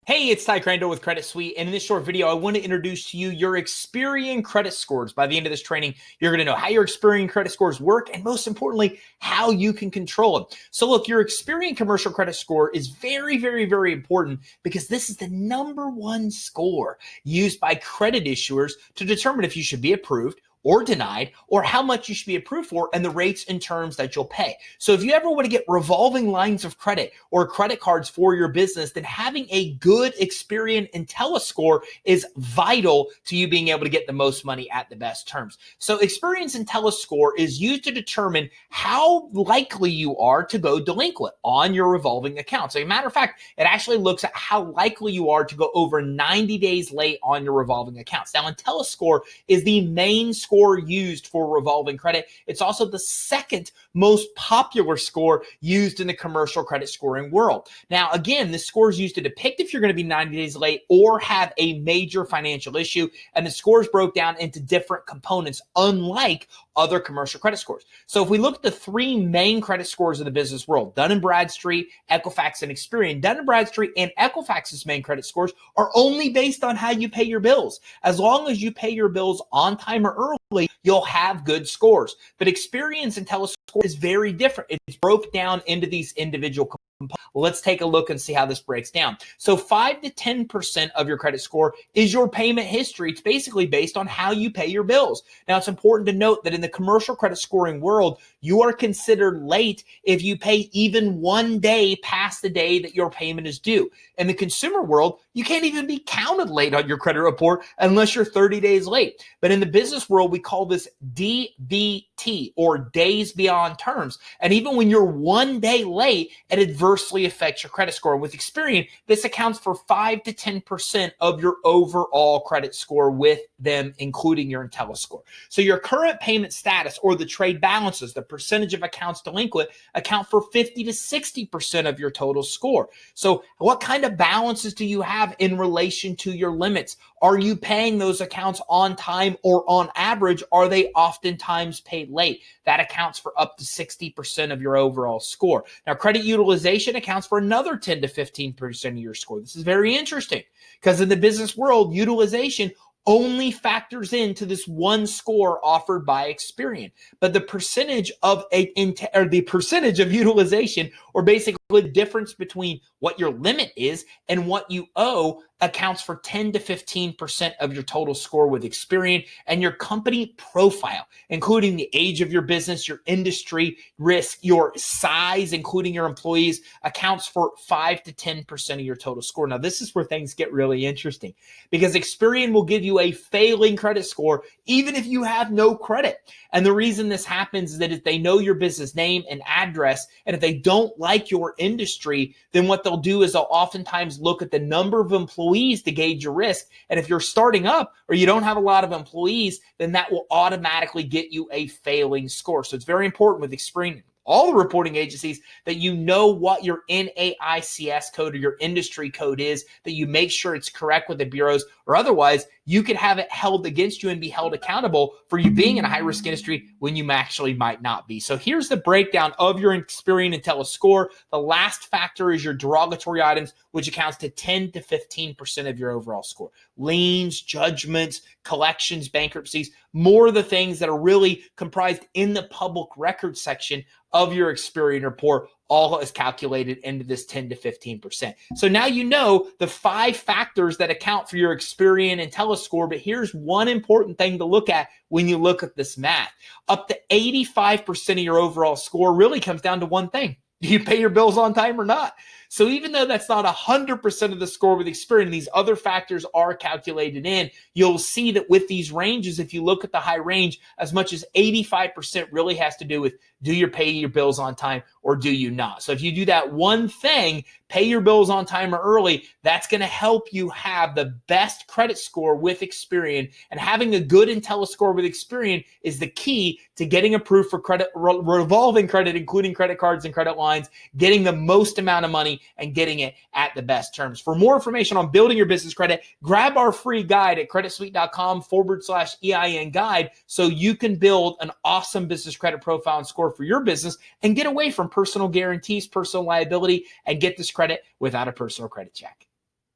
Hey, it's Ty Crandall with Credit Suite, and in this short video, I want to introduce to you your Experian credit scores. By the end of this training, you're going to know how your Experian credit scores work, and most importantly, how you can control them. So look, your Experian commercial credit score is very, very, very important because this is the #1 score used by credit issuers to determine if you should be approved or denied, or how much you should be approved for, and the rates and terms that you'll pay. So if you ever want to get revolving lines of credit or credit cards for your business, then having a good Experian IntelliScore is vital to you being able to get the most money at the best terms. So Experian's IntelliScore is used to determine how likely you are to go delinquent on your revolving account. So as a matter of fact, it actually looks at how likely you are to go over 90 days late on your revolving accounts. Now, IntelliScore is the main score used for revolving credit. It's also the second most popular score used in the commercial credit scoring world. Now, again, this score is used to depict if you're going to be 90 days late or have a major financial issue, and the scores broke down into different components, unlike other commercial credit scores. So if we look at the three main credit scores of the business world, Dun & Bradstreet, Equifax, and Experian, Dun & Bradstreet and Equifax's main credit scores are only based on how you pay your bills. As long as you pay your bills on time or early, you'll have good scores. But Experian's IntelliScore is very different. It's broke down into these individual components. Let's take a look and see how this breaks down. So 5 to 10% of your credit score is your payment history. It's basically based on how you pay your bills. Now, it's important to note that in the commercial credit scoring world, you are considered late if you pay even 1 day past the day that your payment is due. In the consumer world, you can't even be counted late on your credit report unless you're 30 days late. But in the business world, we call this DBT, or days beyond terms. And even when you're 1 day late, it adversely affects your credit score. With Experian, this accounts for 5 to 10% of your overall credit score with them, including your IntelliScore. So your current payment status, or the trade balances, the percentage of accounts delinquent, account for 50 to 60% of your total score. So what kind of balances do you have in relation to your limits? Are you paying those accounts on time, or on average, are they oftentimes paid late? That accounts for up to 60% of your overall score. Now, credit utilization accounts for another 10 to 15% of your score. This is very interesting because in the business world, utilization only factors into this one score offered by Experian. But the percentage of utilization, or basically the difference between what your limit is and what you owe, accounts for 10 to 15% of your total score with Experian. And your company profile, including the age of your business, your industry, risk, your size, including your employees, accounts for 5 to 10% of your total score. Now, this is where things get really interesting because Experian will give you a failing credit score even if you have no credit. And the reason this happens is that if they know your business name and address, and if they don't like your industry, then what they'll do is they'll oftentimes look at the number of employees to gauge your risk. And if you're starting up or you don't have a lot of employees, then that will automatically get you a failing score. So it's very important with Experian, all the reporting agencies, that you know what your NAICS code or your industry code is, that you make sure it's correct with the bureaus, or otherwise you could have it held against you and be held accountable for you being in a high-risk industry when you actually might not be. So here's the breakdown of your Experian IntelliScore. The last factor is your derogatory items, which accounts to 10 to 15% of your overall score. Liens, judgments, collections, bankruptcies, more of the things that are really comprised in the public record section of your Experian report, all is calculated into this 10 to 15%. So now you know the 5 factors that account for your Experian IntelliScore, but here's one important thing to look at when you look at this math. Up to 85% of your overall score really comes down to one thing. Do you pay your bills on time or not? So even though that's not 100% of the score with Experian, these other factors are calculated in. You'll see that with these ranges, if you look at the high range, as much as 85% really has to do with, do you pay your bills on time or do you not? So if you do that one thing, pay your bills on time or early, that's going to help you have the best credit score with Experian. And having a good IntelliScore with Experian is the key to getting approved for credit, revolving credit, including credit cards and credit lines, getting the most amount of money and getting it at the best terms. For more information on building your business credit, grab our free guide at creditsuite.com/EIN guide so you can build an awesome business credit profile and score for your business and get away from personal guarantees, personal liability, and get this credit without a personal credit check.